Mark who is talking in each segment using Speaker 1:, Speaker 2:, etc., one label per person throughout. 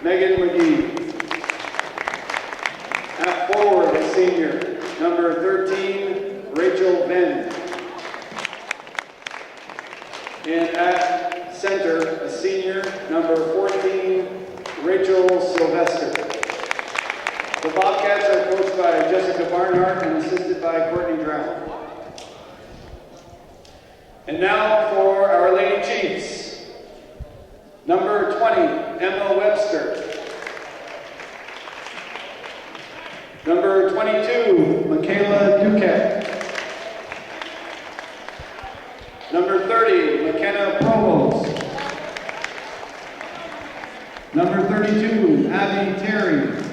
Speaker 1: Megan McGee. At forward, a senior, number 13, Rachel Venn. And at center, a senior, number 14, Rachel Sylvester. The Bobcats are coached by Jessica Barnhart and assisted by Courtney Drown. And now for Our Lady Chiefs. Number 20, Emma Webster. Number 22, Michaela Duquette. Number 30, McKenna Provost. Number 32, Abby Terry.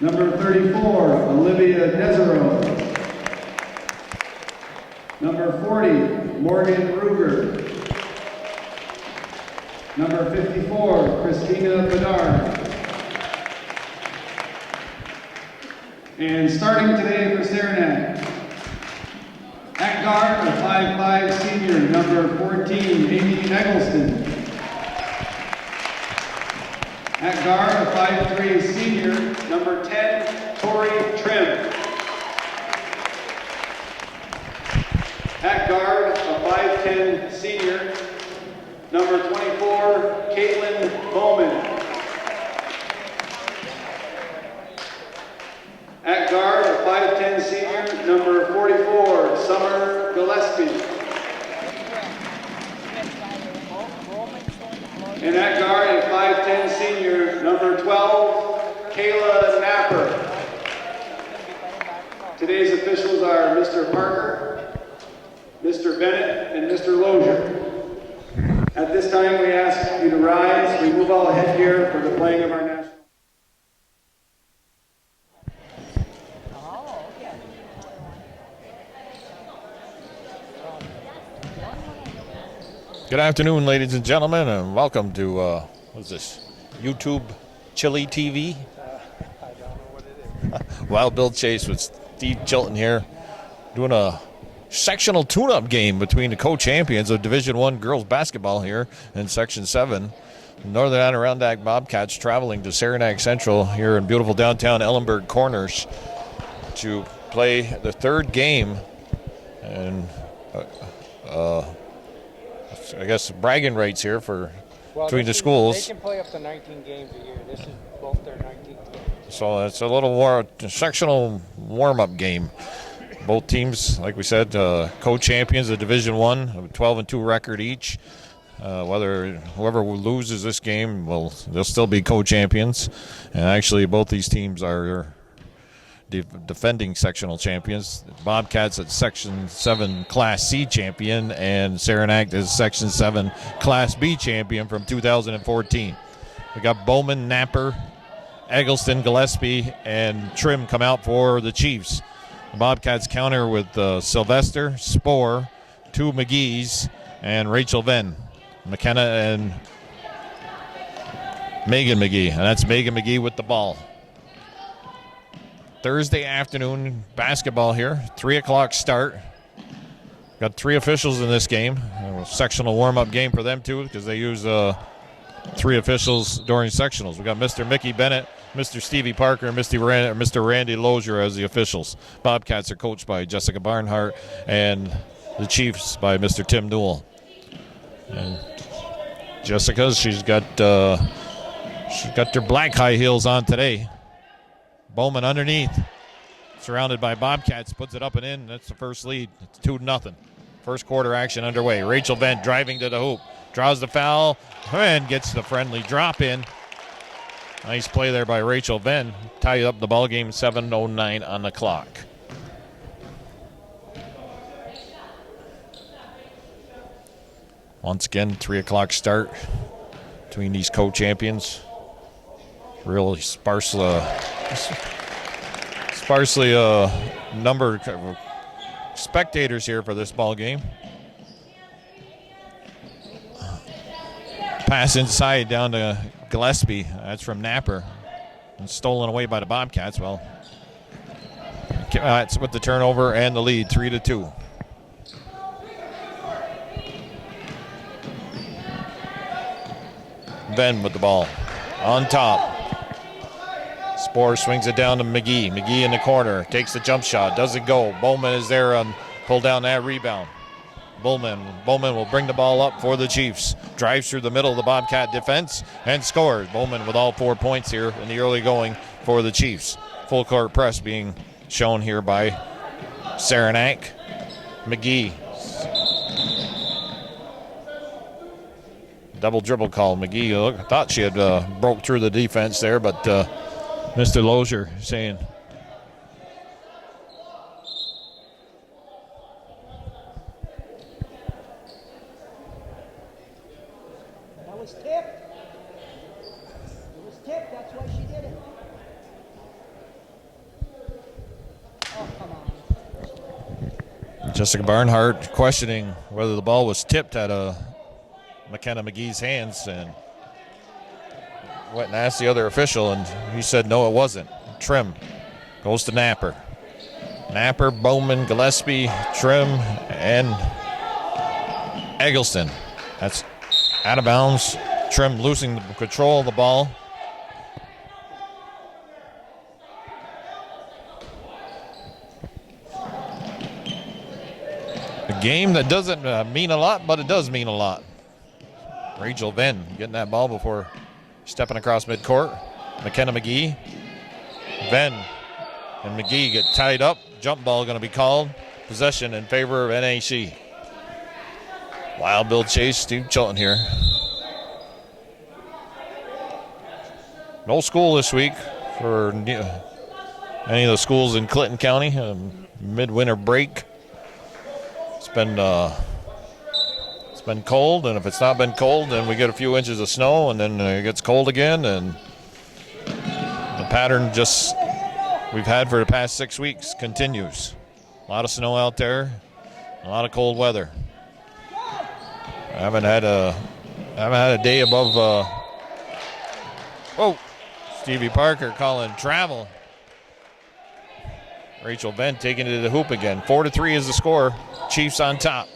Speaker 1: Number 34, Olivia Desero. Number 40, Morgan Ruger. Number 54, Christina Bedard. And starting today for Sranac, at guard, a 5'5" senior, number 14, Amy Eggleston. At guard, a 5'3" senior, number 10, Tori Trim. At guard, a 5'10" senior, number 24, Caitlin Bowman. At guard, a 5'10" senior, number 44, Summer Gillespie. And at guard, a 5'10" senior, number 12, Kayla Napper. Today's officials are Mr. Parker, Mr. Bennett, and Mr. Lozier. At this time, we ask you to rise, remove all headgear for the playing of our national.
Speaker 2: Good afternoon, ladies and gentlemen, and welcome to, what's this, YouTube Chili TV?
Speaker 3: I don't know what it is.
Speaker 2: Wild Bill Chase with Steve Chilton here, doing a sectional tune-up game between the co-champions of Division I girls basketball here in Section 7. Northern Adirondack Bobcats traveling to Sranac Central here in beautiful downtown Ellenburg Corners to play the third game, and I guess bragging rights here for between the schools.
Speaker 3: They can play up to 19 games a year. This is both their 19th game.
Speaker 2: So it's a little sectional warm-up game. Both teams, like we said, co-champions of Division I, a 12-2 record each. Whoever loses this game, they'll still be co-champions. And actually, both these teams are defending sectional champions. Bobcats at Section 7 Class C champion, and Sranac is Section 7 Class B champion from 2014. We got Bowman, Napper, Eggleston, Gillespie, and Trim come out for the Chiefs. The Bobcats counter with Sylvester, Spore, two McGees, and Rachel Venn. McKenna and Megan McGee, and that's Megan McGee with the ball. Thursday afternoon basketball here, 3 o'clock start. Got 3 officials in this game. A sectional warm-up game for them too, because they use 3 officials during sectionals. We got Mr. Mickey Bennett, Mr. Stevie Parker, and Mr. Randy Lozier as the officials. Bobcats are coached by Jessica Barnhart, and the Chiefs by Mr. Tim Newell. And Jessica, she's got their black high heels on today. Bowman underneath, surrounded by Bobcats, puts it up and in. That's the first lead. It's 2-0. First quarter action underway. Rachel Venn driving to the hoop, draws the foul, and gets the friendly drop in. Nice play there by Rachel Venn. Tied up the ball game, 7:09 on the clock. Once again, 3 o'clock start between these co-champions. Really sparsely numbered spectators here for this ball game. Pass inside down to Gillespie. That's from Napper. And stolen away by the Bobcats. Well, that's with the turnover and the lead, 3-2. Venn with the ball on top. Spore swings it down to McGee. McGee in the corner, takes the jump shot, doesn't go. Bowman is there on pull down that rebound. Bowman will bring the ball up for the Chiefs. Drives through the middle of the Bobcat defense and scores. Bowman with all 4 points here in the early going for the Chiefs. Full court press being shown here by Sranac. McGee. Double dribble call. McGee thought she had broke through the defense there, but Mr. Lozier saying
Speaker 4: that was tipped. It was tipped, that's why she did it. Oh, come on.
Speaker 2: Jessica Barnhart questioning whether the ball was tipped at McKenna McGee's hands, and went and asked the other official, and he said no, it wasn't. Trim goes to Napper. Napper, Bowman, Gillespie, Trim, and Eggleston. That's out of bounds. Trim losing the control of the ball. A game that doesn't mean a lot, but it does mean a lot. Rachel Venn getting that ball before stepping across midcourt. McKenna McGee. Venn and McGee get tied up. Jump ball going to be called. Possession in favor of NAC. Wild Bill Chase, Steve Chilton here. No school this week for any of the schools in Clinton County. Midwinter break. It's been cold, and if it's not been cold, then we get a few inches of snow, and then it gets cold again, and the pattern just we've had for the past 6 weeks continues. A lot of snow out there, a lot of cold weather. I haven't had a day above. Stevie Parker calling travel. Rachel Venn taking it to the hoop again. 4-3 is the score. Chiefs on top.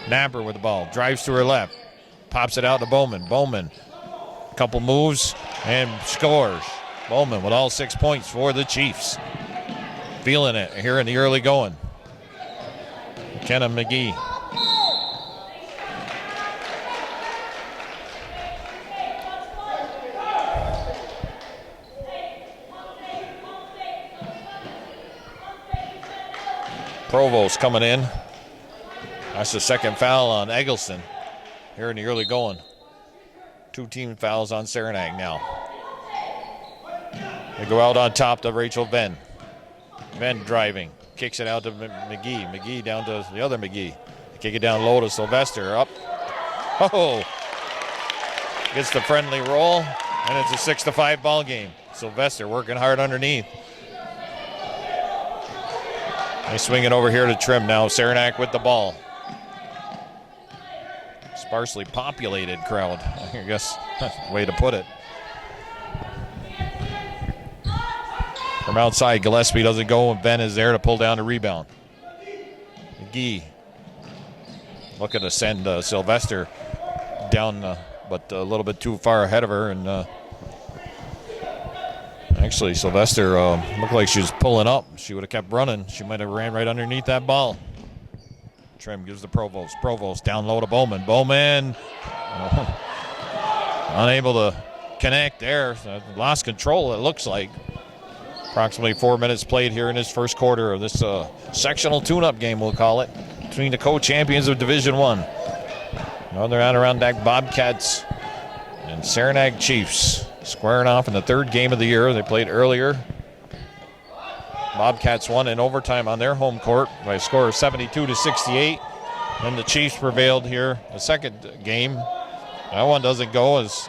Speaker 2: Napper with the ball. Drives to her left. Pops it out to Bowman. Bowman. Couple moves and scores. Bowman with all 6 points for the Chiefs. Feeling it here in the early going. McKenna McGee. Provost coming in. That's the second foul on Eggleston here in the early going. 2 team fouls on Sranac now. They go out on top to Rachel Venn. Venn driving. Kicks it out to McGee. McGee down to the other McGee. They kick it down low to Sylvester. Up. Oh! Gets the friendly roll, and it's a 6-5 ball game. Sylvester working hard underneath. They swing it over here to Trim now. Sranac with the ball. Sparsely populated crowd, I guess that's the way to put it. From outside, Gillespie doesn't go, and Ben is there to pull down the rebound. McGee looking to send Sylvester down, but a little bit too far ahead of her, and actually, Sylvester looked like she was pulling up. She would have kept running. She might have ran right underneath that ball. Trim gives the Provost. Provost down low to Bowman. Bowman unable to connect there. Lost control, it looks like. Approximately 4 minutes played here in this first quarter of this sectional tune-up game, we'll call it, between the co-champions of Division I. Northern Adirondack Bobcats and Sranac Chiefs. Squaring off in the third game of the year. They played earlier. Bobcats won in overtime on their home court by a score of 72-68. And the Chiefs prevailed here the second game. That one doesn't go as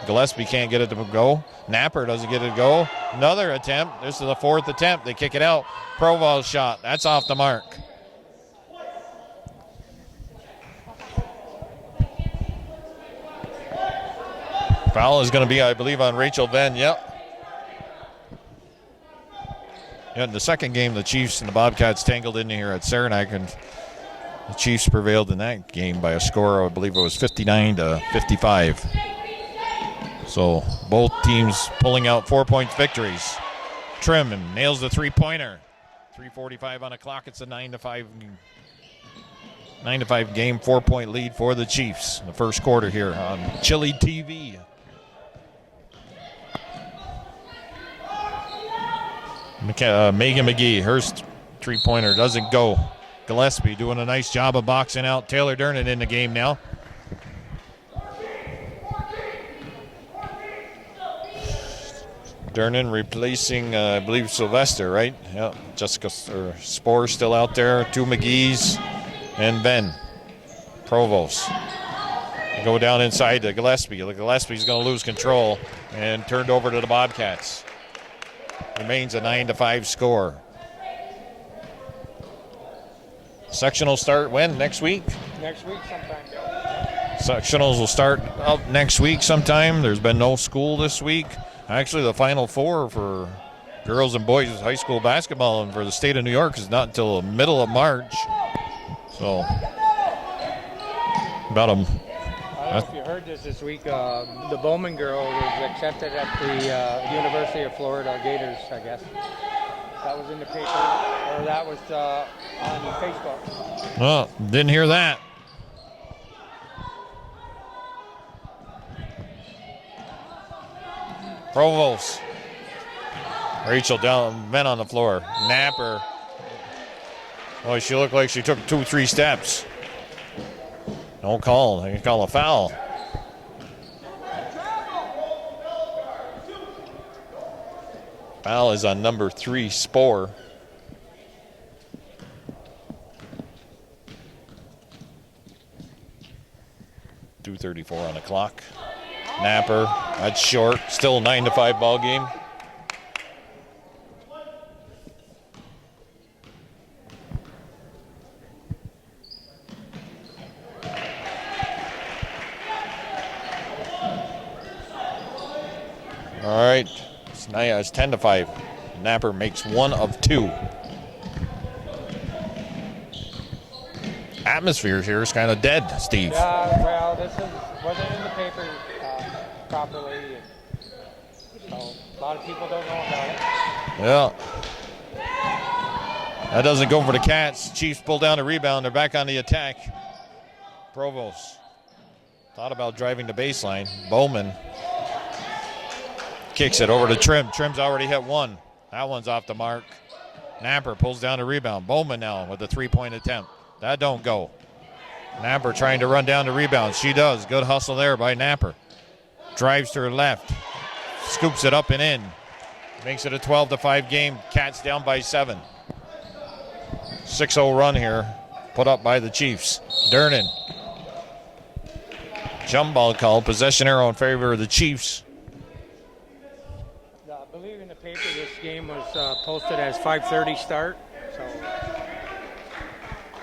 Speaker 2: Gillespie can't get it to go. Napper doesn't get it to go. Another attempt. This is the fourth attempt. They kick it out. Provost shot. That's off the mark. Foul is going to be, I believe, on Rachel Venn. Yep. In the second game, the Chiefs and the Bobcats tangled in here at Sranac, and The Chiefs prevailed in that game by a score, I believe it was 59-55. So both teams pulling out 4-point victories. Trim and nails the three-pointer. 3:45 on the clock. It's a 9-5 game, 4-point lead for the Chiefs in the first quarter here on Chili TV. Megan McGee, her three-pointer doesn't go. Gillespie doing a nice job of boxing out. Taylor Durnan in the game now. Durnan replacing, I believe, Sylvester, right? Yeah, Jessica Spohr still out there. Two McGees and Ben Provost. Go down inside to Gillespie. Gillespie's going to lose control and turned over to the Bobcats. Remains a 9-5 score. Sectional start when? Next week?
Speaker 3: Next week sometime, Bill.
Speaker 2: Sectionals will start up next week sometime. There's been no school this week. Actually, the Final Four for girls and boys high school basketball and for the state of New York is not until the middle of March. So, about
Speaker 3: I don't know if you heard this week. The Bowman girl was accepted at the University of Florida Gators, I guess. That was in the paper, or that was on Facebook.
Speaker 2: Oh, didn't hear that. Provost. Rachel down, men on the floor. Napper. Oh, she looked like she took 2-3 steps. Don't call. They can call a foul. Foul is on number 3, Spohr. .234 on the clock. Napper, that's short. Still a 9-5 ball game. All right, it's 10-5. Napper makes 1 of 2. Atmosphere here is kind of dead, Steve.
Speaker 3: Yeah, well, this wasn't in the paper properly. So a lot of people don't know about it.
Speaker 2: Yeah. That doesn't go for the Cats. Chiefs pull down the rebound. They're back on the attack. Provost thought about driving the baseline. Bowman kicks it over to Trim. Trim's already hit 1. That one's off the mark. Napper pulls down the rebound. Bowman now with a 3-point attempt. That don't go. Napper trying to run down the rebound. She does. Good hustle there by Napper. Drives to her left. Scoops it up and in. Makes it a 12-5 game. Cats down by 7. 6-0 run here. Put up by the Chiefs. Durnan. Jump ball call. Possession arrow in favor of the Chiefs.
Speaker 3: I believe in the paper this game was posted as 5:30 start. So.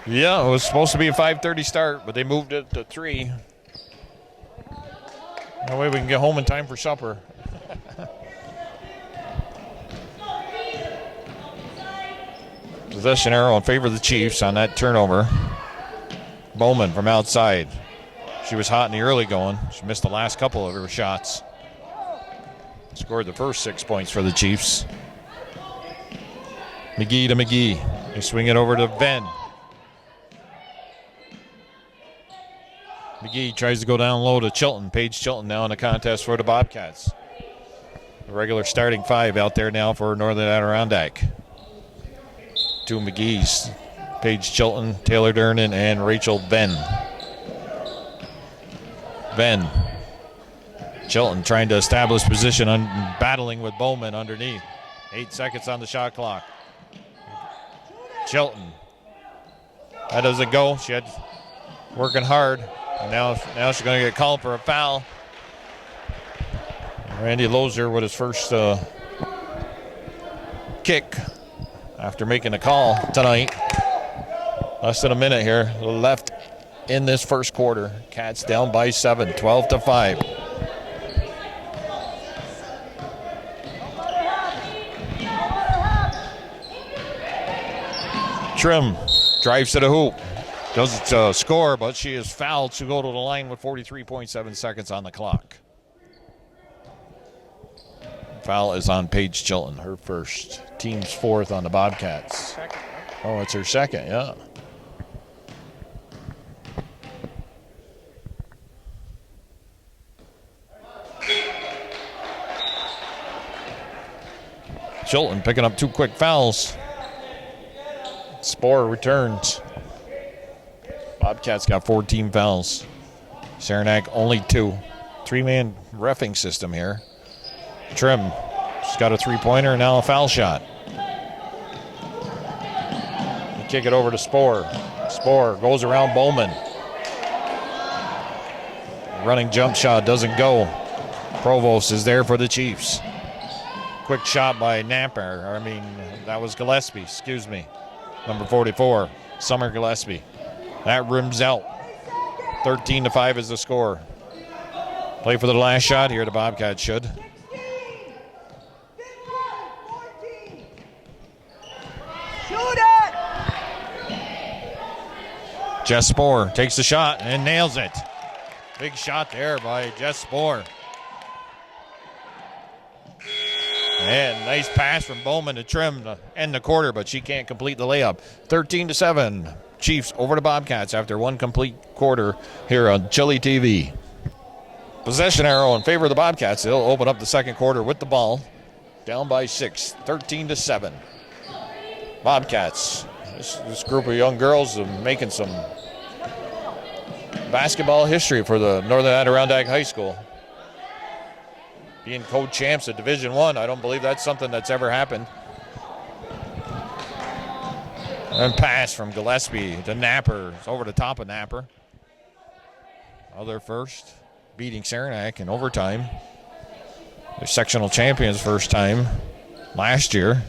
Speaker 2: Yeah, it was supposed to be a 5:30 start, but they moved it to 3. That way we can get home in time for supper. Possession arrow in favor of the Chiefs on that turnover. Bowman from outside. She was hot in the early going. She missed the last couple of her shots. Scored the first 6 points for the Chiefs. McGee to McGee. They swing it over to Ben. McGee tries to go down low to Chilton. Paige Chilton now in the contest for the Bobcats. The regular starting 5 out there now for Northern Adirondack. 2 McGees. Paige Chilton, Taylor Durnan, and Rachel Ben. Ben. Chilton trying to establish position, battling with Bowman underneath. 8 seconds on the shot clock. Chilton. That doesn't go. She had working hard. And now she's going to get called for a foul. Randy Lozier with his first kick after making a call tonight. Less than a minute here left in this first quarter. Cats down by 7, 12-5. Trim drives to the hoop. Doesn't score, but she is fouled to go to the line with 43.7 seconds on the clock. Foul is on Paige Chilton, her first. Team's fourth on the Bobcats.
Speaker 3: Second, right?
Speaker 2: Oh, it's her second, yeah. Chilton picking up 2 quick fouls. Sporer returns. Bobcats got 14 fouls. Sranac only 2. 3-man reffing system here. Trim, she's got a 3-pointer and now a foul shot. You kick it over to Sporer. Sporer goes around Bowman. Running jump shot doesn't go. Provost is there for the Chiefs. Quick shot by that was Gillespie, excuse me. Number 44, Summer Gillespie. That rims out. 13-5 is the score. Play for the last shot here, the Bobcats should.
Speaker 4: Shoot it!
Speaker 2: Jess Sporer takes the shot and nails it. Big shot there by Jess Sporer. And nice pass from Bowman to Trim to end the quarter, but she can't complete the layup. 13-7. Chiefs over the Bobcats after 1 complete quarter here on Chili TV. Possession arrow in favor of the Bobcats. They'll open up the second quarter with the ball. Down by 6, 13-7. Bobcats. This group of young girls are making some basketball history for the Northern Adirondack High School. Being co-champs at Division I don't believe that's something that's ever happened. And pass from Gillespie to Napper. It's over the top of Napper. Other first, beating Sranac in overtime. They're sectional champions first time last year.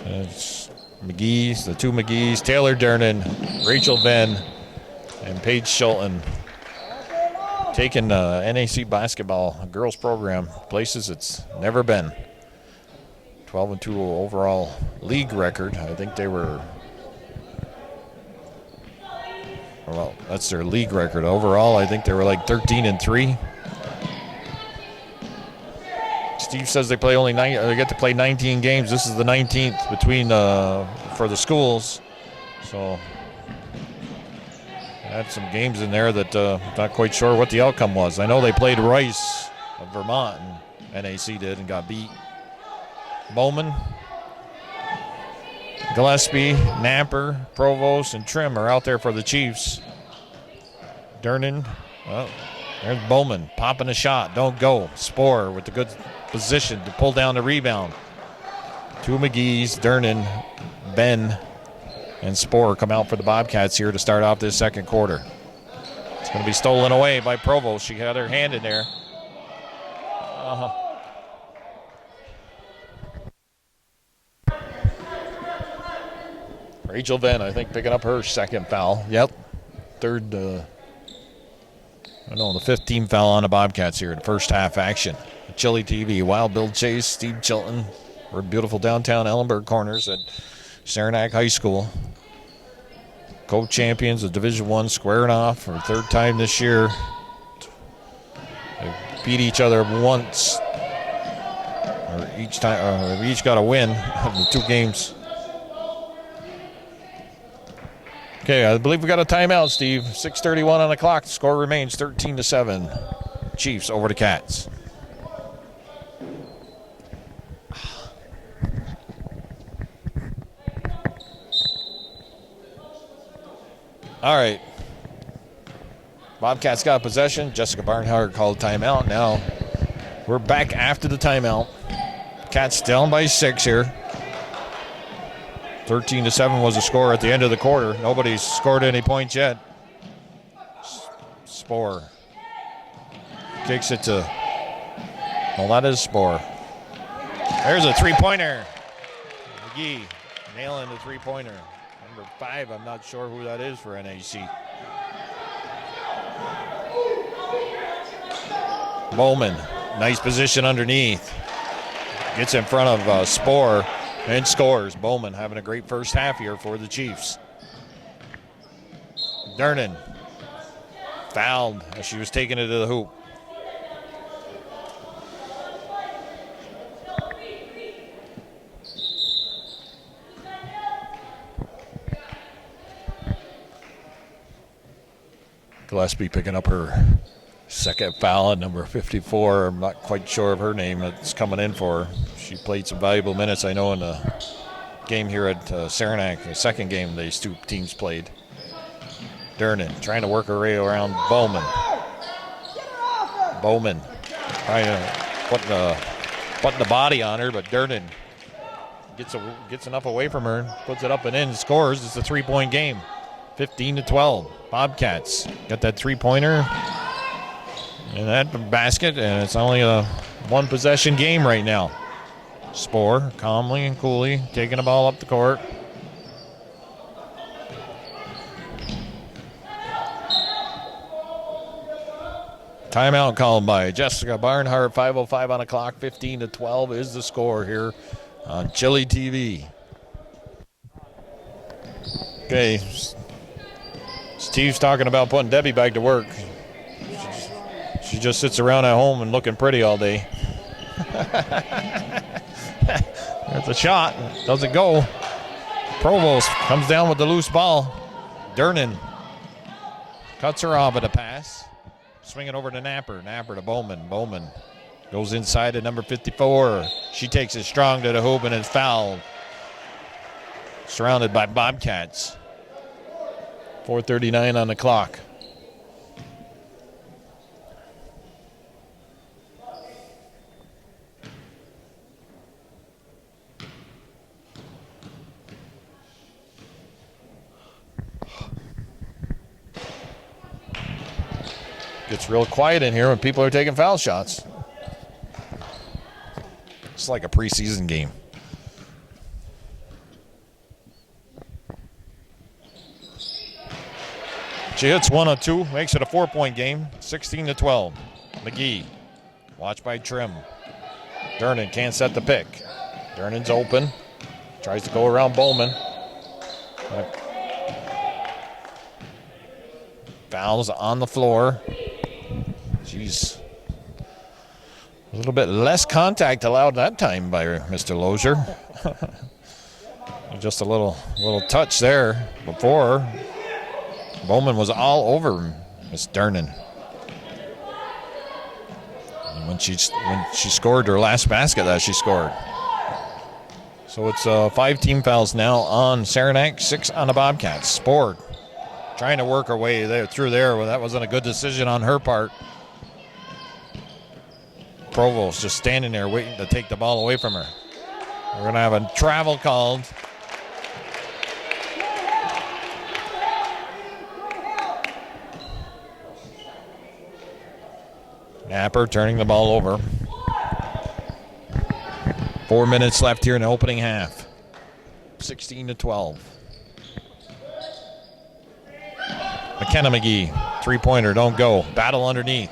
Speaker 2: It's McGee's, the 2 McGee's, Taylor Dernan, Rachel Venn, and Paige Chilton. Taking NAC basketball girls program places it's never been. 12-2 overall league record. I think they were, well, that's their league record. Overall, I think they were like 13-3. Steve says they play only they get to play 19 games. This is the 19th between for the schools. So had some games in there that not quite sure what the outcome was. I know they played Rice of Vermont, and NAC did, and got beat. Bowman, Gillespie, Napper, Provost, and Trim are out there for the Chiefs. Dernan, well, there's Bowman popping a shot. Don't go. Sporer with the good position to pull down the rebound. 2 McGee's, Dernan, Ben, and Sporer come out for the Bobcats here to start off this second quarter. It's going to be stolen away by Provost. She had her hand in there. Rachel Venn, I think, picking up her second foul. Yep. Third, the 5th team foul on the Bobcats here in first half action. Chili TV, Wild Bill Chase, Steve Chilton. We're in beautiful downtown Ellenburg corners at Sranac High School. Co-champions of Division I, squaring off for the 3rd time this year. They beat each other once, or each time. We each got a win of the 2 games. Okay, I believe we got a timeout, Steve. 6:31 on the clock. The score remains 13-7. Chiefs over the Cats. All right. Bobcats got possession. Jessica Barnhauer called timeout. Now we're back after the timeout. Cats down by 6 here. 13-7 was the score at the end of the quarter. Nobody's scored any points yet. Sporer kicks it to, well, that is Sporer. There's a 3-pointer. McGee nailing the 3-pointer. Number 5, I'm not sure who that is for NAC. Bowman, nice position underneath. Gets in front of Sporer and scores. Bowman having a great first half here for the Chiefs. Dernan fouled as she was taking it to the hoop. Gillespie picking up her second foul at number 54. I'm not quite sure of her name that's coming in for her. She played some valuable minutes, I know, in the game here at Sranac, the second game these two teams played. Dernan trying to work her way around Bowman. Bowman trying to put the body on her, but Dernan gets enough away from her, puts it up and in, scores. It's a 3-point game. 15-12. Bobcats got that three-pointer in that basket, and it's only a one-possession game right now. Spoor calmly and coolly taking the ball up the court. Timeout called by Jessica Barnhart. 5:05 on the clock. 15-12 is the score here on Chili TV. Okay. Steve's talking about putting Debbie back to work. She just sits around at home and looking pretty all day. There's a shot. Doesn't go. Provost comes down with the loose ball. Dernan cuts her off at a pass. Swing it over to Napper. Napper to Bowman. Bowman goes inside to number 54. She takes it strong to the hoop and is fouled. Surrounded by Bobcats. 4:39 on the clock. Gets real quiet in here when people are taking foul shots. It's like a preseason game. She hits 1 of 2, makes it a 4-point game, 16-12. McGee, watched by Trim. Dernan can't set the pick. Dernan's open, tries to go around Bowman. Fouls on the floor. Jeez. A little bit less contact allowed that time by Mr. Lozier. Just a little touch there before. Bowman was all over Miss Dernan. And when she scored her last basket that she scored. So it's 5 team fouls now on Sranac, 6 on the Bobcats. Spoor trying to work her way through there. Well, that wasn't a good decision on her part. Provost just standing there waiting to take the ball away from her. We're going to have a travel called. Napper turning the ball over. 4 minutes left here in the opening half. 16-12. McKenna McGee, three-pointer, don't go. Battle underneath.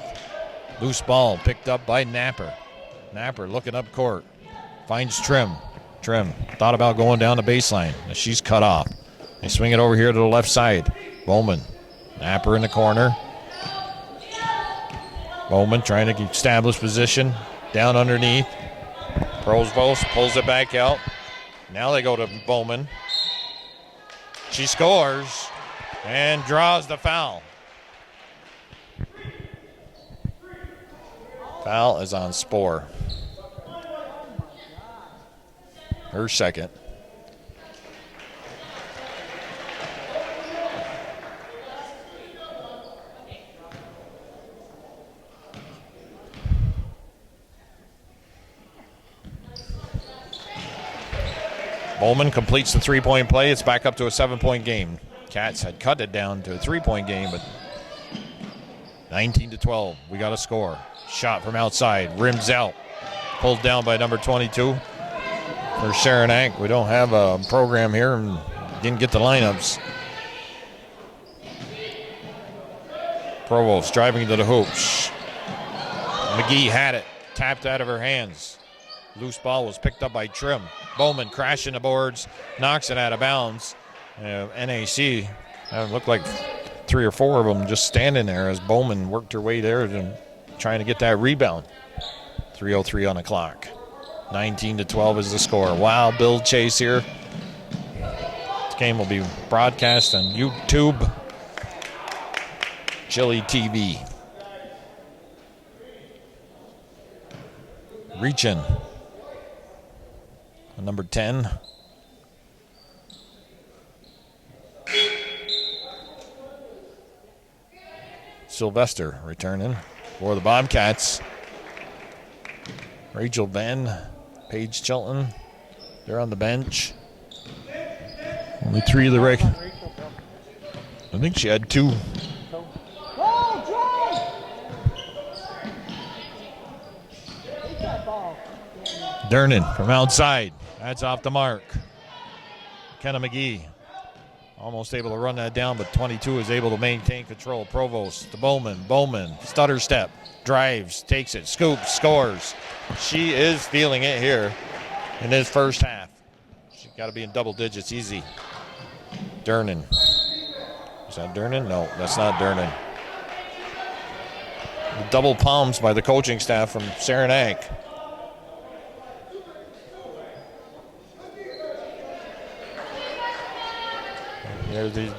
Speaker 2: Loose ball picked up by Napper. Napper looking up court. Finds Trim. Trim thought about going down the baseline. She's cut off. They swing it over here to the left side. Bowman. Napper in the corner. Bowman trying to establish position. Down underneath. Provost pulls it back out. Now they go to Bowman. She scores and draws the foul. Foul is on Spoor. Her second. Bowman completes the three-point play. It's back up to a 7-point game. Cats had cut it down to a 3-point game, but 19-12. We got a score. Shot from outside. Rims out. Pulled down by number 22 for Sranac. We don't have a program here and didn't get the lineups. Provost driving to the hoops. McGee had it. Tapped out of her hands. Loose ball was picked up by Trim. Bowman crashing the boards, knocks it out of bounds. NAC looked like 3 or 4 of them just standing there as Bowman worked her way there and trying to get that rebound. 3:03 on the clock. 19-12 is the score. Wow, Bill Chase here. This game will be broadcast on YouTube, Chili TV. Reaching. Number 10. Sylvester returning for the Bobcats. Rachel Venn, Paige Chilton, they're on the bench. Only 3 of the I think she had 2. Dernan from outside. That's off the mark. Kenna McGee almost able to run that down, but 22 is able to maintain control. Provost to Bowman. Bowman, stutter step, drives, takes it, scoops, scores. She is feeling it here in this first half. She's got to be in double digits easy. Dernan. Is that Dernan? No, that's not Dernan. The double palms by the coaching staff from Sranac.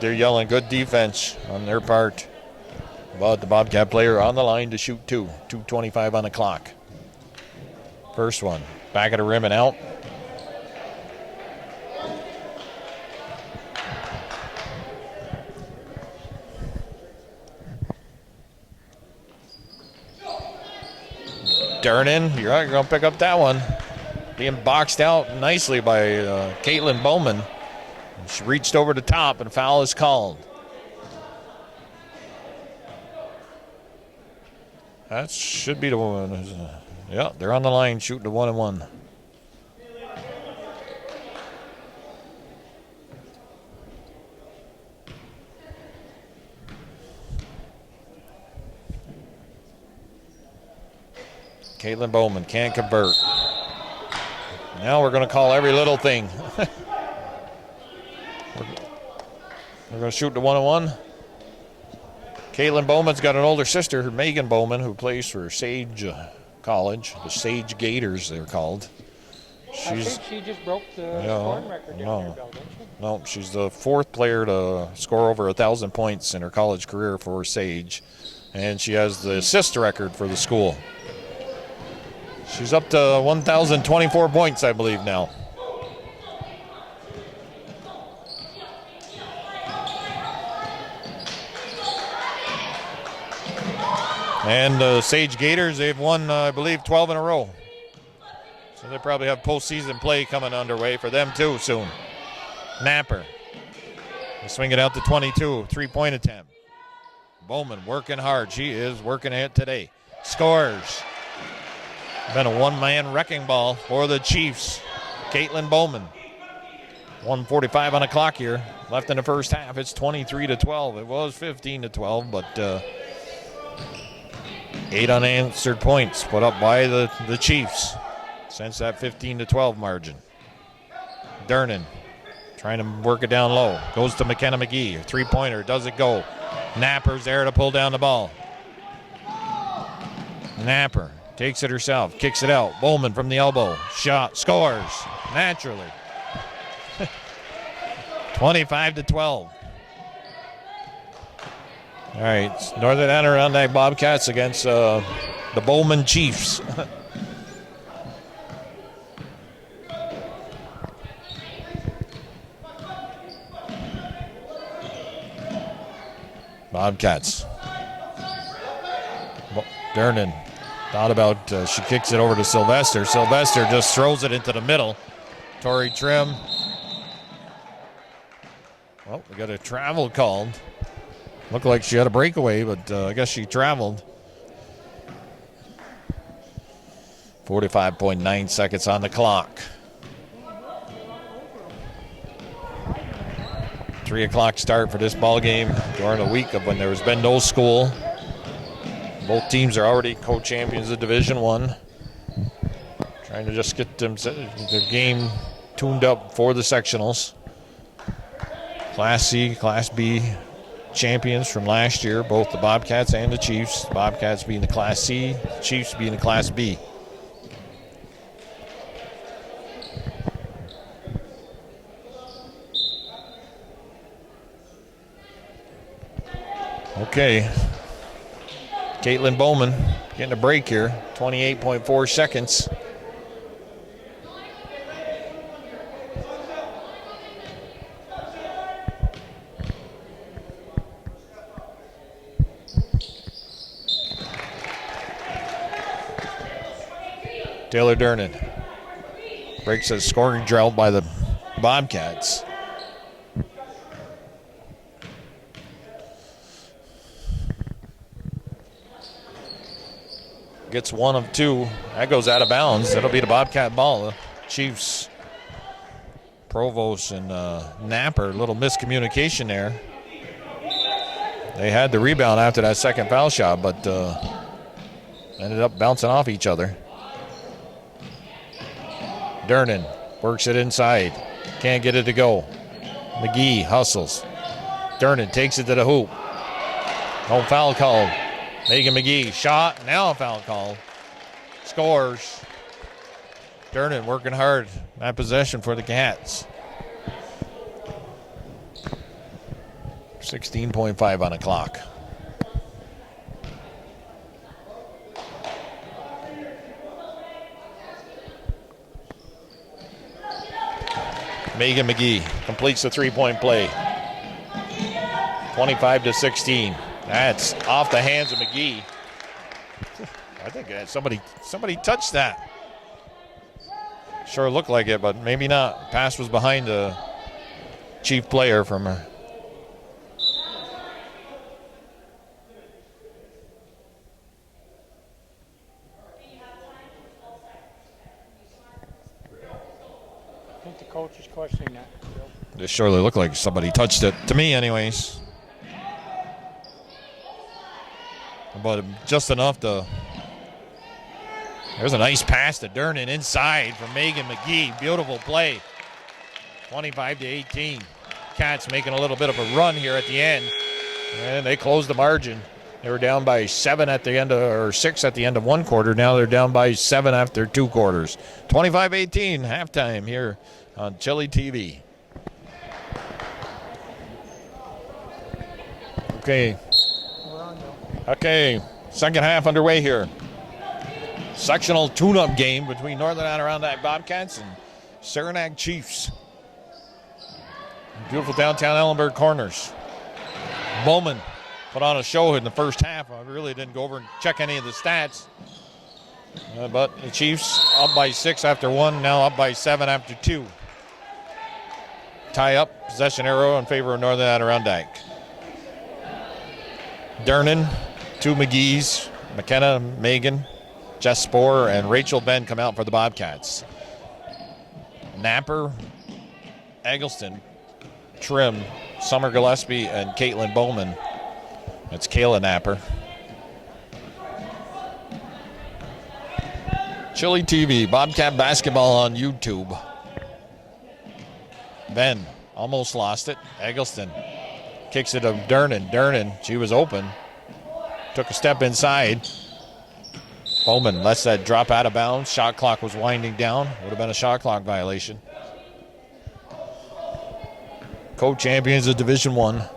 Speaker 2: They're yelling good defense on their part. But the Bobcat player on the line to shoot 2. 2:25 on the clock. First one, back of the rim and out. Dernan, you're going to pick up that one. Being boxed out nicely by Caitlin Bowman. She reached over the top and foul is called. That should be the one. Yeah, they're on the line shooting the 1-and-1. Caitlin Bowman can't convert. Now we're going to call every little thing. We're going to shoot the 1-on-1. Caitlin Bowman's got an older sister, Megan Bowman, who plays for Sage College, the Sage Gators, they're called.
Speaker 3: I think she just broke the scoring record.
Speaker 2: No, she's the 4th player to score over 1,000 points in her college career for Sage, and she has the assist record for the school. She's up to 1,024 points, I believe, now. And the Sage Gators, they've won, I believe, 12 in a row. So they probably have postseason play coming underway for them, too, soon. Napper. They swing it out to 22, 3-point attempt. Bowman working hard. She is working it today. Scores. Been a one-man wrecking ball for the Chiefs. Caitlin Bowman. 1:45 on the clock here. Left in the first half. It's 23-12. It was 15-12, but 8 unanswered points put up by the Chiefs since that 15-12 margin. Dernan trying to work it down low. Goes to McKenna McGee. 3-pointer. Does it go? Napper's there to pull down the ball. Napper takes it herself. Kicks it out. Bowman from the elbow. Shot. Scores. Naturally. 25-12. All right, Northern Adirondack Bobcats against the Bowman Chiefs. Bobcats. Dernan thought about, she kicks it over to Sylvester. Sylvester just throws it into the middle. Tori Trim. Well, we got a travel called. Looked like she had a breakaway, but I guess she traveled. 45.9 seconds on the clock. 3 o'clock start for this ball game during a week of when there has been no school. Both teams are already co-champions of Division I. Trying to just get them their game tuned up for the sectionals. Class C, Class B champions from last year, both the Bobcats and the Chiefs. The Bobcats being the Class C, the Chiefs being the Class B. Okay. Caitlin Bowman getting a break here. 28.4 seconds. Taylor Dernan breaks a scoring drought by the Bobcats. Gets one of two. That goes out of bounds. That'll be the Bobcat ball. The Chiefs, Provost and Napper, a little miscommunication there. They had the rebound after that second foul shot, but ended up bouncing off each other. Dernan works it inside. Can't get it to go. McGee hustles. Dernan takes it to the hoop. No foul called. Megan McGee shot. Now a foul call. Scores. Dernan working hard. That possession for the Cats. 16.5 on the clock. Megan McGee completes the three-point play. 25-16. That's off the hands of McGee. I think somebody touched that. Sure looked like it, but maybe not. Pass was behind the Chief player from her.
Speaker 3: I think the coach is questioning that.
Speaker 2: It surely looked like somebody touched it. To me, anyways. But just enough to... There's a nice pass to Dernan inside from Megan McGee. Beautiful play. 25-18. Cats making a little bit of a run here at the end. And they closed the margin. They were down by 7 at the end of, or 6 at the end of one quarter. Now they're down by 7 after 2 quarters. 25-18 halftime here on Chili TV. Okay, second half underway here. Sectional tune-up game between Northern Adirondack Bobcats and Sranac Chiefs. Beautiful downtown Ellenburg corners. Bowman put on a show in the first half. I really didn't go over and check any of the stats. But the Chiefs up by 6 after 1, now up by 7 after 2. Tie up, possession arrow in favor of Northern Adirondack. Dernan, 2 McGees, McKenna, Megan, Jess Sporer, and Rachel Ben come out for the Bobcats. Napper, Eggleston, Trim, Summer Gillespie, and Caitlin Bowman. That's Kayla Napper. Chili TV, Bobcat basketball on YouTube. Ben almost lost it. Eggleston kicks it to Dernan. Dernan, she was open. Took a step inside. Bowman lets that drop out of bounds. Shot clock was winding down. Would have been a shot clock violation. Co-champions of Division I.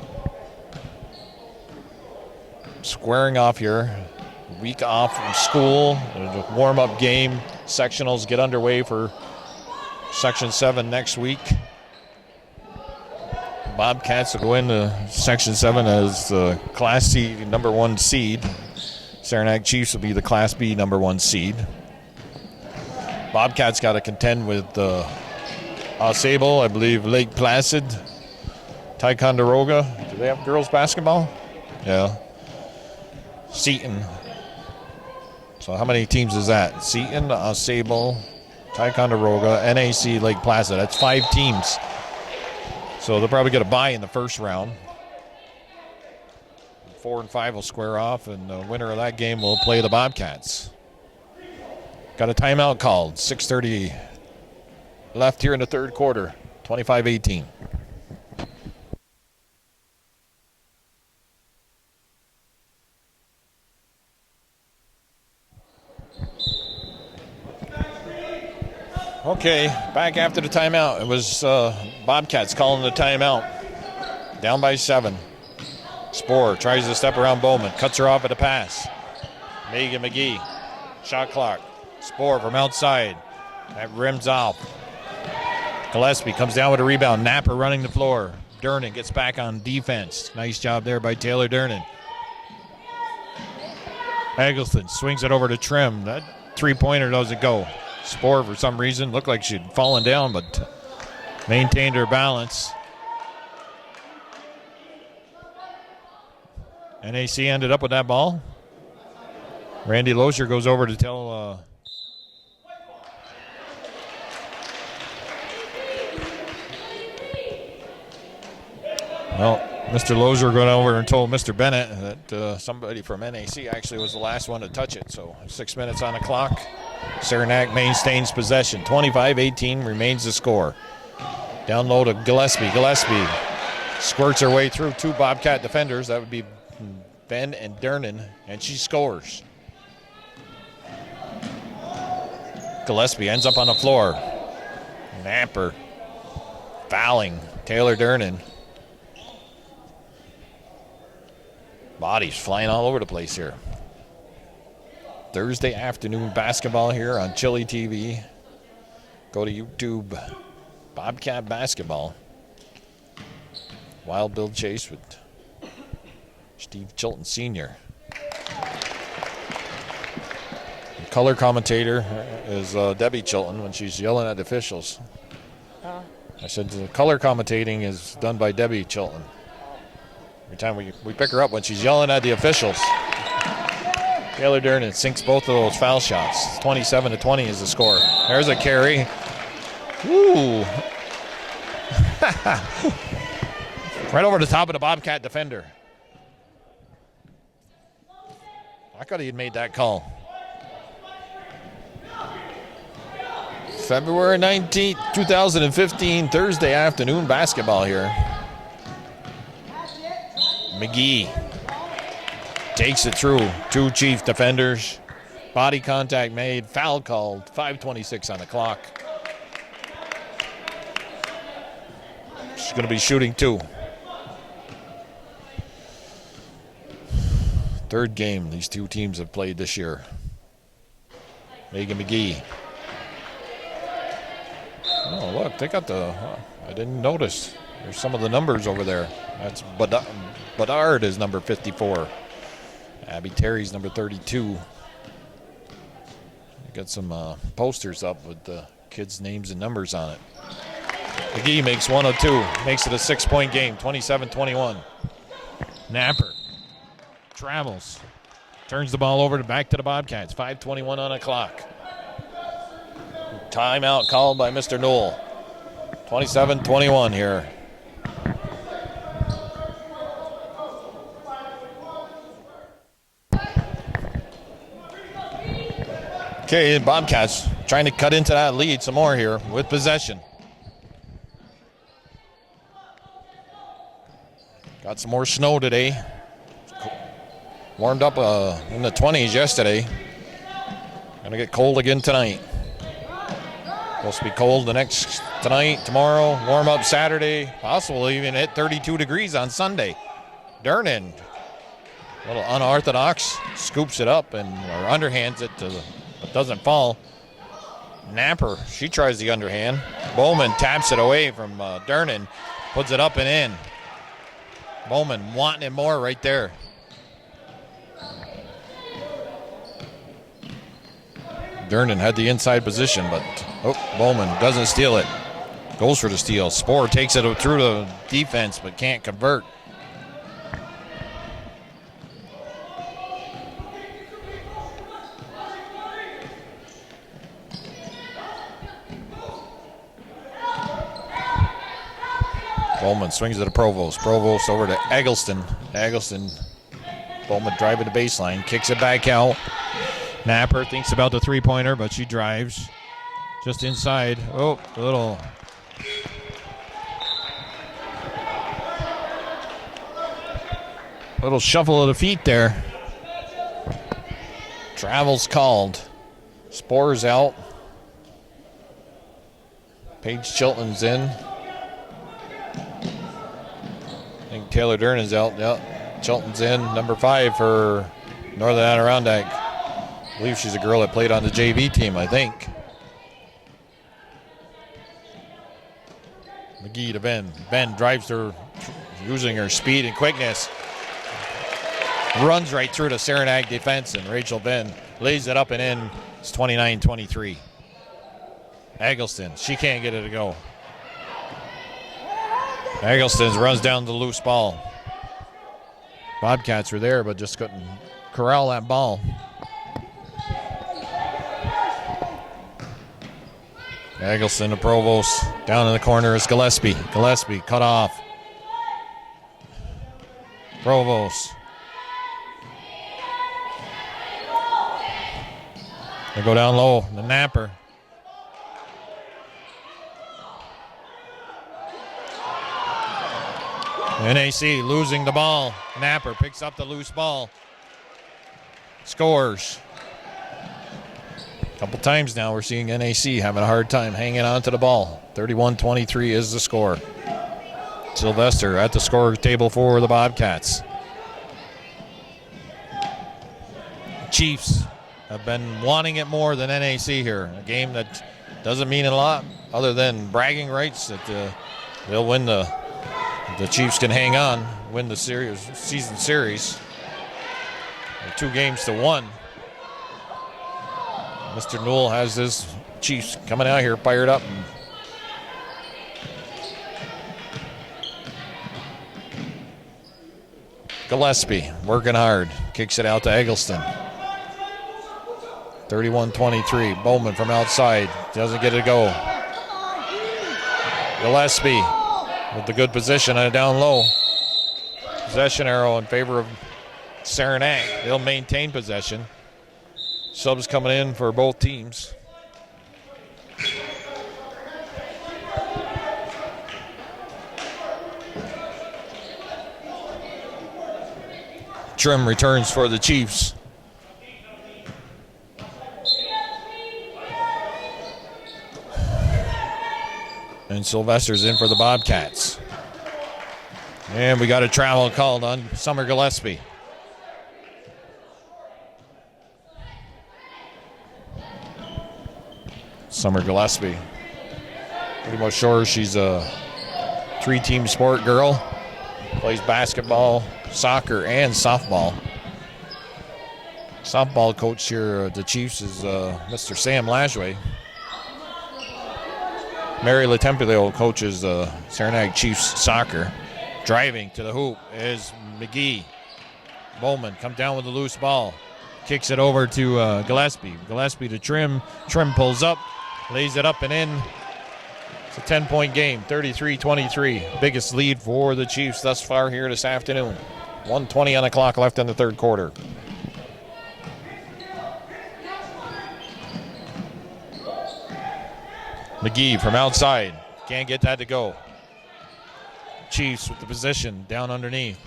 Speaker 2: Squaring off here. Week off from school. There's a warm-up game. Sectionals get underway for Section 7 next week. Bobcats will go into Section 7 as the Class C number 1 seed. Sranac Chiefs will be the Class B number 1 seed. Bobcats got to contend with Ausable, I believe Lake Placid, Ticonderoga. Do they have girls basketball? Yeah. Seton. So how many teams is that? Seton, Ausable, Ticonderoga, NAC, Lake Placid. That's 5 teams. So they'll probably get a bye in the first round. 4 and 5 will square off, and the winner of that game will play the Bobcats. Got a timeout called. 6:30 left here in the third quarter. 25-18. Okay, back after the timeout. It was Bobcats calling the timeout. Down by 7. Sporer tries to step around Bowman. Cuts her off at a pass. Megan McGee. Shot clock. Sporer from outside. That rims off. Gillespie comes down with a rebound. Napper running the floor. Durnan gets back on defense. Nice job there by Taylor Durnan. Eggleston swings it over to Trim. That three-pointer doesn't go. Sporer, for some reason, looked like she'd fallen down, but maintained her balance. NAC ended up with that ball. Randy Lozier goes over to tell Mr. Lozier went over and told Mr. Bennett that somebody from NAC actually was the last one to touch it. So 6 minutes on the clock. Sranac maintains possession. 25-18 remains the score. Down low to Gillespie. Gillespie squirts her way through 2 Bobcat defenders. That would be Ben and Durnan, and she scores. Gillespie ends up on the floor. Napper fouling Taylor Durnan. Bodies flying all over the place here. Thursday afternoon basketball here on Chili TV. Go to YouTube. Bobcat basketball. Wild Bill Chase with Steve Chilton Sr. The color commentator is Debbie Chilton when she's yelling at officials. I said the color commentating is done by Debbie Chilton. Every time we pick her up when she's yelling at the officials. Taylor Durnan sinks both of those foul shots. 27-20 is the score. There's a carry. Ooh. Right over the top of the Bobcat defender. I thought he had made that call. February 19th, 2015, Thursday afternoon basketball here. McGee takes it through 2 Chief defenders. Body contact made, foul called, 5:26 on the clock. She's going to be shooting 2. Third game these 2 teams have played this year. Megan McGee. Oh, look, they got I didn't notice. There's some of the numbers over there. That's Bedard is number 54. Abby Terry's number 32. Got some posters up with the kids' names and numbers on it. McGee makes 1 of 2. Makes it a 6-point game, 27-21. Napper travels. Turns the ball over back to the Bobcats. 5:21 on the clock. Timeout called by Mr. Newell. 27-21 here. Okay, Bobcats trying to cut into that lead some more here with possession. Got some more snow today. Warmed up in the 20s yesterday. Gonna get cold again tonight. Supposed to be cold tonight, tomorrow, warm up Saturday, possibly even hit 32 degrees on Sunday. Durnan, a little unorthodox, scoops it up and underhands it but doesn't fall. Napper, she tries the underhand. Bowman taps it away from Durnan, puts it up and in. Bowman wanting it more right there. Durnan had the inside position, but Bowman doesn't steal it. Goes for the steal. Sporer takes it through the defense, but can't convert. Bowman swings it to Provost. Provost over to Eggleston. Eggleston, Bowman driving the baseline, kicks it back out. Napper thinks about the three-pointer, but she drives just inside. Oh, a little shuffle of the feet there. Travel's called. Sporer's out. Paige Chilton's in. I think Taylor Dern is out. Yep. Chilton's in. Number 5 for Northern Adirondack. I believe she's a girl that played on the JV team, I think. McGee to Ben. Ben drives her, using her speed and quickness. Runs right through the Sranac defense, and Rachel Ben lays it up and in. It's 29-23. Eggleston, she can't get it to go. Eggleston runs down the loose ball. Bobcats were there, but just couldn't corral that ball. Eggleston to Provost. Down in the corner is Gillespie. Gillespie cut off. Provost. They go down low. The Napper. NAC losing the ball. Napper picks up the loose ball. Scores. A couple times now we're seeing NAC having a hard time hanging on to the ball. 31-23 is the score. Sylvester at the score table for the Bobcats. Chiefs have been wanting it more than NAC here. A game that doesn't mean a lot other than bragging rights that they'll win the Chiefs can hang on, win the season series. They're 2-1. Mr. Newell has his Chiefs coming out here fired up. Gillespie working hard, kicks it out to Eggleston. 31-23. Bowman from outside doesn't get it to go. Gillespie with the good position and down low. Possession arrow in favor of Sranac. They'll maintain possession. Subs coming in for both teams. Trim returns for the Chiefs. And Sylvester's in for the Bobcats. And we got a travel called on Summer Gillespie. Summer Gillespie. Pretty much sure she's a 3-team sport girl. Plays basketball, soccer, and softball. Softball coach here at the Chiefs is Mr. Sam Lashway. Mary Latempiello coaches Sranac Chiefs soccer. Driving to the hoop is McGee. Bowman comes down with the loose ball. Kicks it over to Gillespie. Gillespie to Trim. Trim pulls up, lays it up and in. It's a 10-point game, 33-23. Biggest lead for the Chiefs thus far here this afternoon. 1:20 on the clock left in the third quarter. McGee from outside. Can't get that to go. Chiefs with the position down underneath.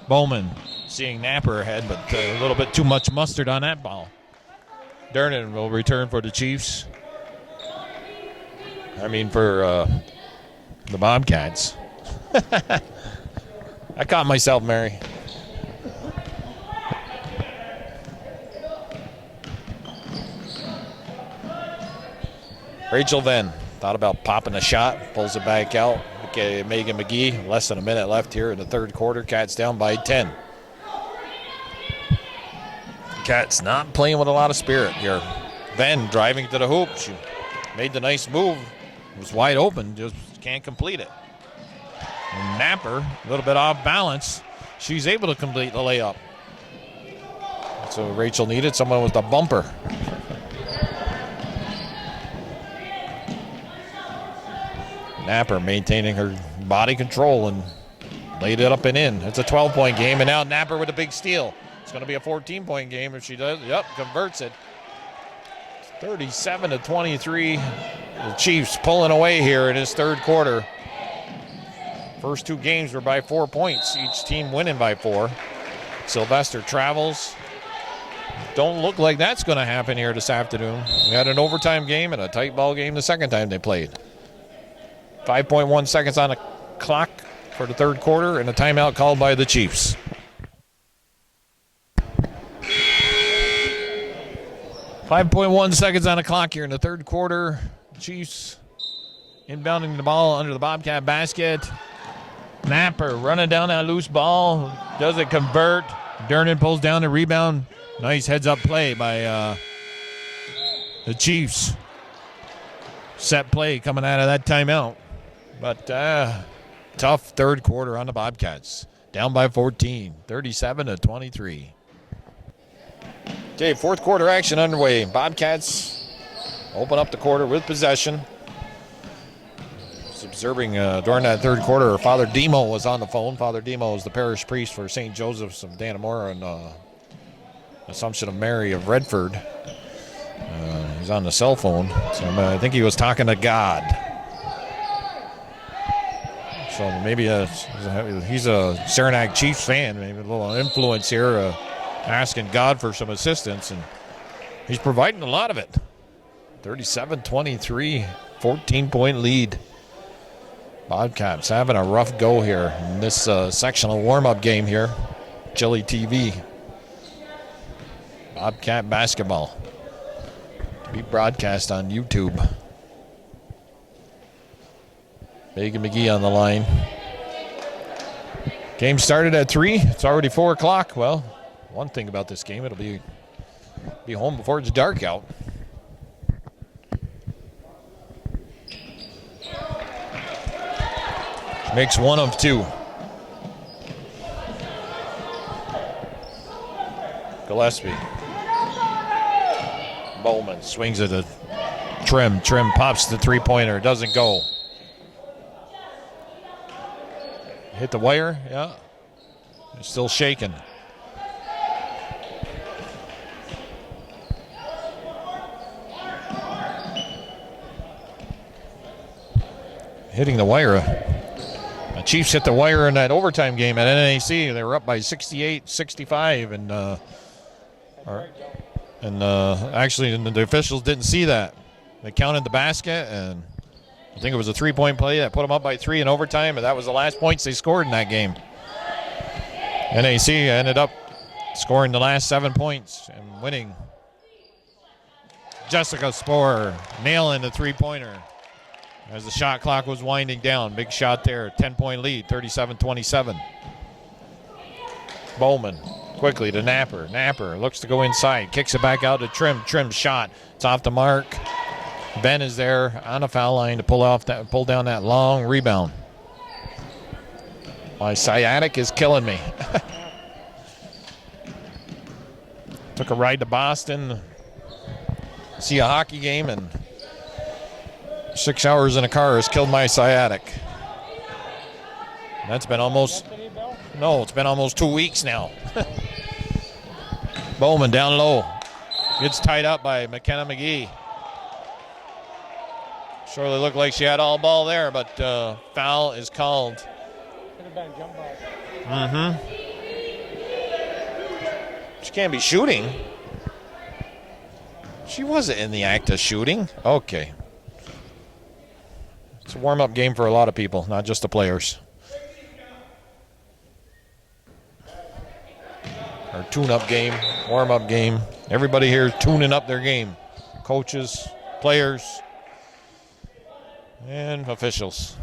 Speaker 2: Bowman seeing Napper ahead, but a little bit too much mustard on that ball. Dernan will return for the Chiefs. For the Bobcats. I caught myself, Mary. Rachel Venn thought about popping a shot, pulls it back out. Okay, Megan McGee, less than a minute left here in the third quarter. Cats down by 10. Cats not playing with a lot of spirit here. Venn driving to the hoop. She made the nice move. It was wide open, just can't complete it. And Napper, a little bit off balance. She's able to complete the layup. So Rachel needed someone with the bumper. Napper maintaining her body control and laid it up and in. It's a 12-point game, and now Napper with a big steal. It's going to be a 14-point game if she does. Yep, converts it. 37-23. The Chiefs pulling away here in this third quarter. First 2 games were by 4 points. Each team winning by 4. Sylvester travels. Don't look like that's going to happen here this afternoon. We had an overtime game and a tight ball game the second time they played. 5.1 seconds on the clock for the third quarter, and a timeout called by the Chiefs. .1 seconds on the clock here in the third quarter. Chiefs inbounding the ball under the Bobcat basket. Napper running down that loose ball. Doesn't convert. Dernan pulls down the rebound. Nice heads-up play by the Chiefs. Set play coming out of that timeout. But tough third quarter on the Bobcats. Down by 14, 37-23. Okay, fourth quarter action underway. Bobcats open up the quarter with possession. Just observing during that third quarter, Father Demo was on the phone. Father Demo is the parish priest for St. Joseph's of Dannemora and Assumption of Mary of Redford. He's on the cell phone, so I think he was talking to God. So maybe he's a Sranac Chiefs fan, maybe a little influence here, asking God for some assistance, and he's providing a lot of it. 37-23, 14-point lead. Bobcats having a rough go here in this sectional warm-up game here. Chili TV. Bobcat basketball. To be broadcast on YouTube. Megan McGee on the line. Game started at 3. It's already 4 o'clock. Well, one thing about this game, it'll be home before it's dark out. Makes 1 of 2. Gillespie. Bowman swings at a Trim. Trim pops the three-pointer. Doesn't go. Hit the wire. Yeah. It's still shaking. Hitting the wire. The Chiefs hit the wire in that overtime game at NAC. They were up by 68-65, and actually the officials didn't see that. They counted the basket, and I think it was a three-point play that put them up by 3 in overtime, and that was the last points they scored in that game. NAC ended up scoring the last 7 points and winning. Jessica Sporer nailing the three-pointer as the shot clock was winding down. Big shot there, 10-point lead, 37-27. Bowman quickly to Napper. Napper looks to go inside, kicks it back out to Trim. Trim's shot, it's off the mark. Ben is there on the foul line to pull down that long rebound. My sciatic is killing me. Took a ride to Boston, see a hockey game, and 6 hours in a car has killed my sciatic. That's been almost, it's been almost 2 weeks now. Bowman down low. Gets tied up by McKenna McGee. Surely looked like she had all ball there, but foul is called.
Speaker 3: Could have been a jump ball.
Speaker 2: Mm-hmm. She can't be shooting. She wasn't in the act of shooting. Okay. It's a warm-up game for a lot of people, not just the players. Or tune-up game, warm-up game. Everybody here is tuning up their game. Coaches, players, and officials.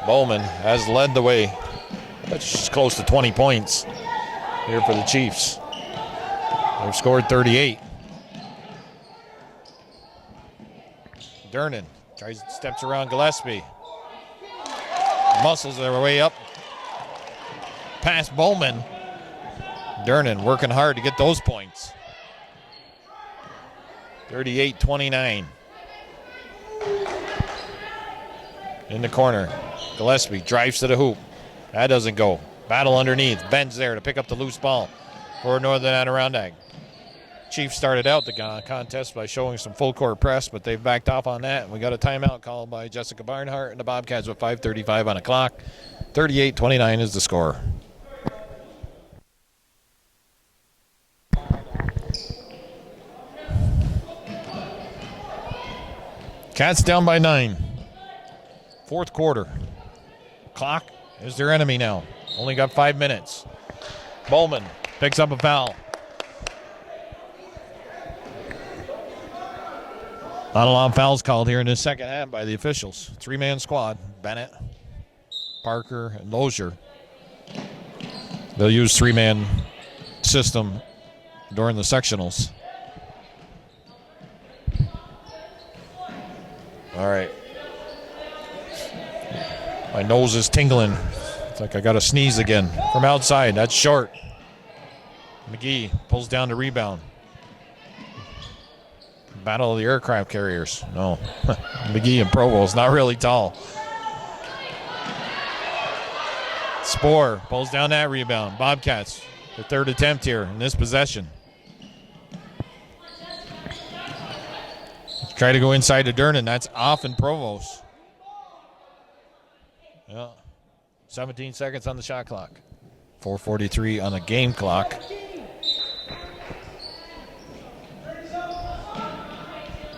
Speaker 2: Bowman has led the way. That's close to 20 points here for the Chiefs. They've scored 38. Dernan steps around Gillespie. Muscles their way up. Past Bowman. Dernan working hard to get those points. 38-29. In the corner. Gillespie drives to the hoop. That doesn't go. Battle underneath. Ben's there to pick up the loose ball for Northern Adirondack. Chiefs started out the contest by showing some full court press, but they've backed off on that. And we got a timeout called by Jessica Barnhart and the Bobcats with 5:35 on the clock. 38-29 is the score. Cats down by 9. Fourth quarter. Clock is their enemy now. Only got 5 minutes. Bowman picks up a foul. Not a lot of fouls called here in the second half by the officials. 3-man squad. Bennett, Parker, and Lozier. They'll use 3-man system during the sectionals. All right. My nose is tingling. It's like I got to sneeze again. From outside, that's short. McGee pulls down the rebound. Battle of the aircraft carriers. No. McGee and Provost, not really tall. Spoor pulls down that rebound. Bobcats, the third attempt here in this possession. Try to go inside to Durnan. That's off in Provost. Yeah. 17 seconds on the shot clock. 4:43 on the game clock.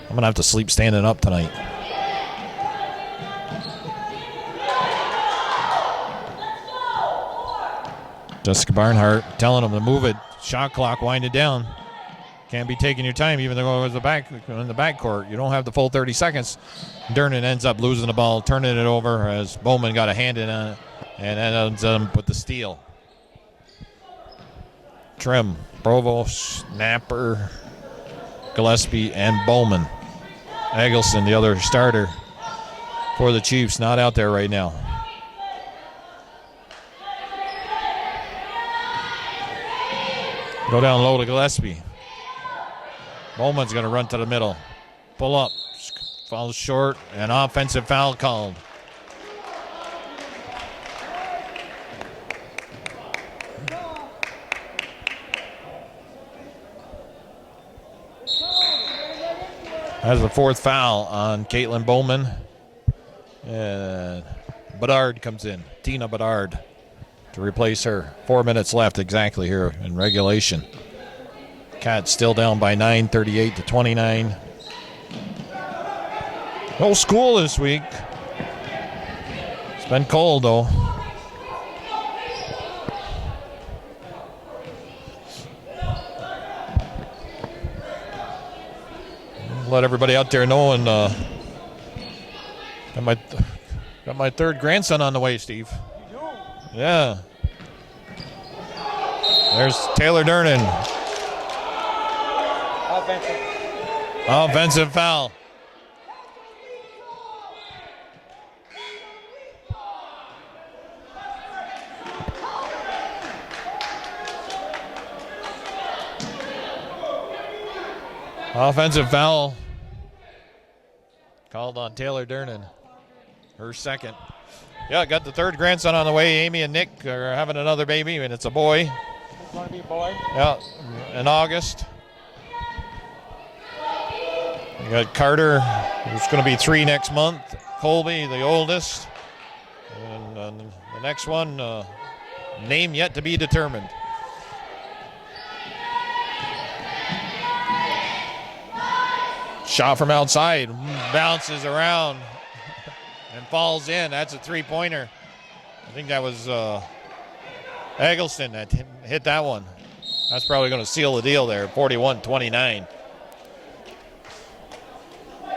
Speaker 2: I'm going to have to sleep standing up tonight. Jessica Barnhart telling them to move it. Shot clock winding down. Can't be taking your time even though it was in the backcourt. You don't have the full 30 seconds. Durnan ends up losing the ball, turning it over as Bowman got a hand in on it and ends up with the steal. Trim, Provost, Napper, Gillespie, and Bowman. Eggleston, the other starter for the Chiefs, not out there right now. Go down low to Gillespie. Bowman's going to run to the middle. Pull up. Falls short. An offensive foul called. That's the fourth foul on Caitlin Bowman. And Bedard comes in. Tina Bedard to replace her. 4 minutes left exactly here in regulation. Cats still down by 9, 38-29. No school this week. It's been cold, though. Let everybody out there know, and got my third grandson on the way, Steve. Yeah. There's Taylor Durnan. Offensive foul. Offensive foul called on Taylor Durnan. Her second. Yeah, got the third grandson on the way. Amy and Nick are having another baby, and it's a boy.
Speaker 3: It's going to be a boy.
Speaker 2: Yeah, in August. You got Carter, who's going to be 3 next month. Colby, the oldest. And the next one, name yet to be determined. Shot from outside, bounces around and falls in. That's a three-pointer. I think that was Eggleston that hit that one. That's probably going to seal the deal there, 41-29.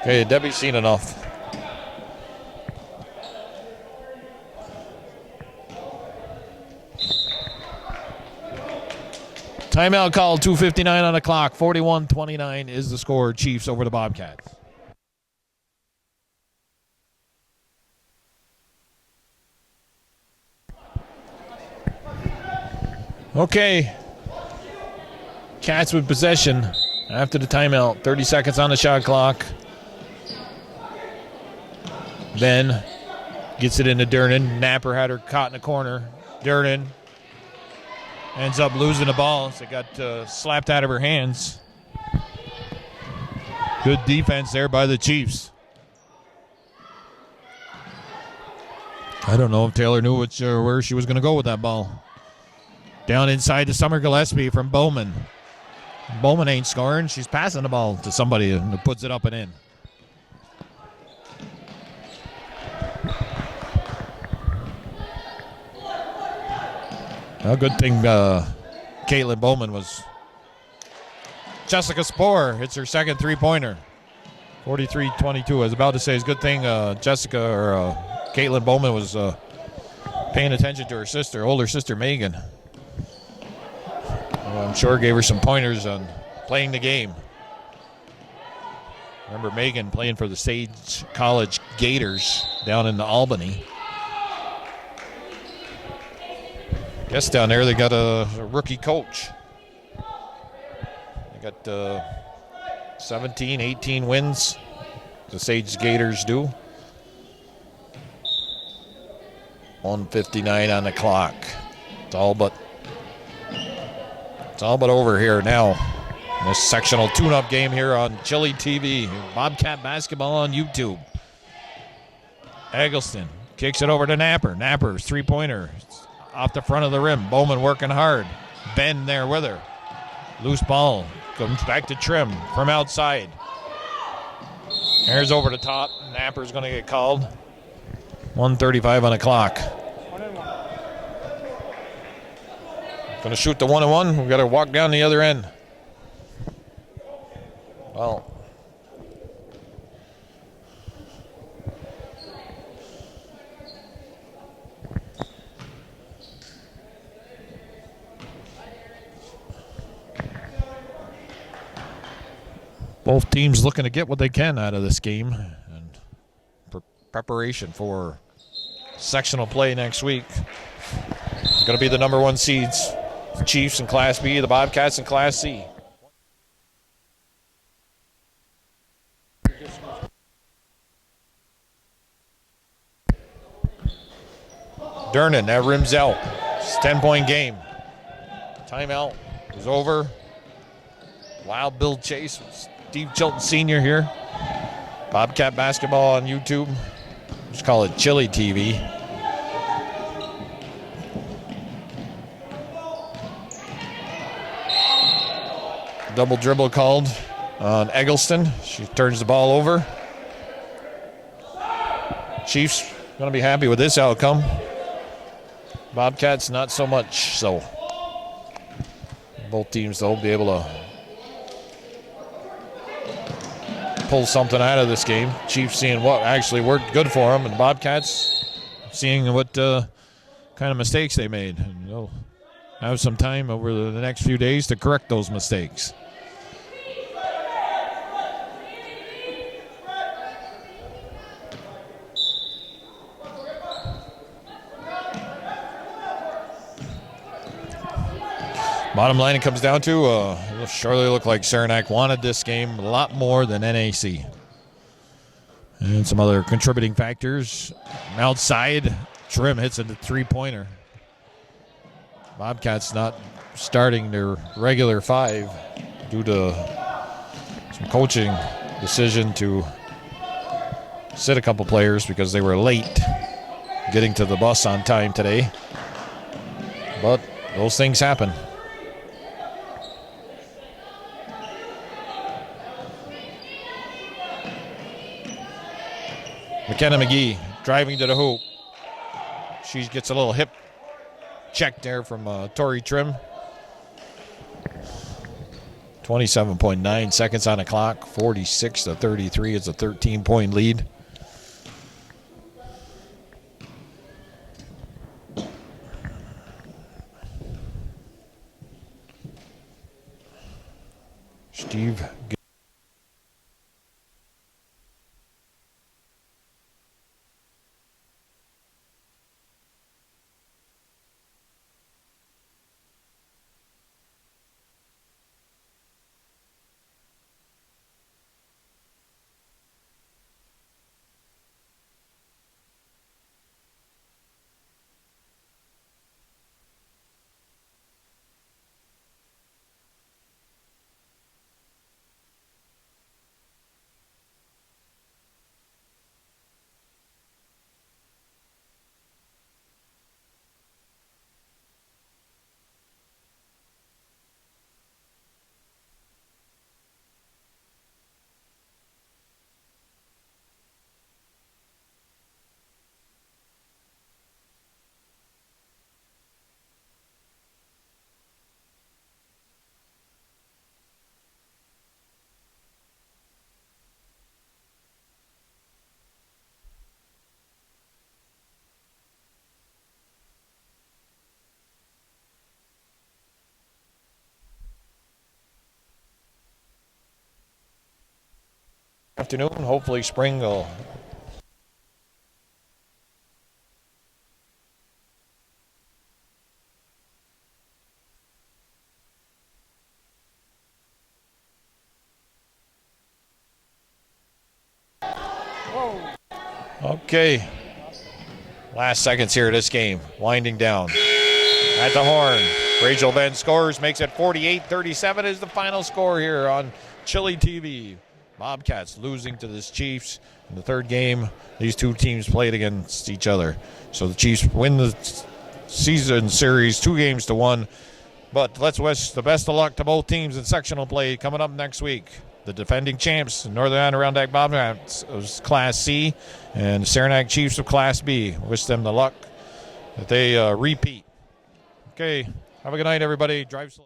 Speaker 2: Okay, Debbie's seen enough. Timeout call, 2:59 on the clock. 41-29 is the score. Chiefs over the Bobcats. Okay. Cats with possession after the timeout. 30 seconds on the shot clock. Ben gets it into Durnan. Napper had her caught in the corner. Durnan ends up losing the ball. So it got slapped out of her hands. Good defense there by the Chiefs. I don't know if Taylor knew where she was going to go with that ball. Down inside to Summer Gillespie from Bowman. Bowman ain't scoring. She's passing the ball to somebody who puts it up and in. A good thing Caitlin Bowman was. Jessica Spohr hits her second three-pointer. 43-22. I was about to say, it's a good thing Caitlin Bowman was paying attention to her sister, older sister Megan. I'm sure gave her some pointers on playing the game. Remember Megan playing for the Sage College Gators down in Albany. Guess down there they got a rookie coach. They got 17, 18 wins. The Sage Gators do. 1:59 on the clock. It's all but over here now. This sectional tune-up game here on Chili TV. Bobcat basketball on YouTube. Eggleston kicks it over to Napper. Napper's three-pointer off the front of the rim. Bowman working hard. Ben there with her. Loose ball. Comes back to Trim from outside. Here's over the top. Napper's going to get called. 1:35 on the clock. Going to shoot the 1-on-1. We've got to walk down the other end. Well, both teams looking to get what they can out of this game and preparation for sectional play next week. Going to be the number one seeds. The Chiefs in Class B, the Bobcats in Class C. Dernan, that rims out. It's a 10-point game. Timeout is over. Wild Bill Chase with Steve Chilton Sr. here. Bobcat basketball on YouTube. Just call it Chili TV. Double dribble called on Eggleston. She turns the ball over. Chiefs going to be happy with this outcome. Bobcats not so much so. Both teams though be able to pull something out of this game. Chiefs seeing what actually worked good for them, and Bobcats seeing what kind of mistakes they made. And they'll have some time over the next few days to correct those mistakes. Bottom line, it comes down to it'll surely look like Sranac wanted this game a lot more than NAC. And some other contributing factors. Outside, Trim hits a three-pointer. Bobcats not starting their regular five due to some coaching decision to sit a couple players because they were late getting to the bus on time today. But those things happen. McKenna McGee driving to the hoop. She gets a little hip check there from Tori Trim. 27.9 seconds on the clock. 46-33 is a 13-point lead. Steve. afternoon. Hopefully spring will Okay. Last seconds here of this game. Winding down. At the horn. Rachel Venn scores, makes it 48-37 is the final score here on Chili TV. Bobcats losing to the Chiefs in the third game. These two teams played against each other. So the Chiefs win the season series 2-1. But let's wish the best of luck to both teams in sectional play coming up next week. The defending champs, Northern Adirondack Bobcats of Class C and Sranac Chiefs of Class B. Wish them the luck that they repeat. Okay, have a good night, everybody. Drive slow.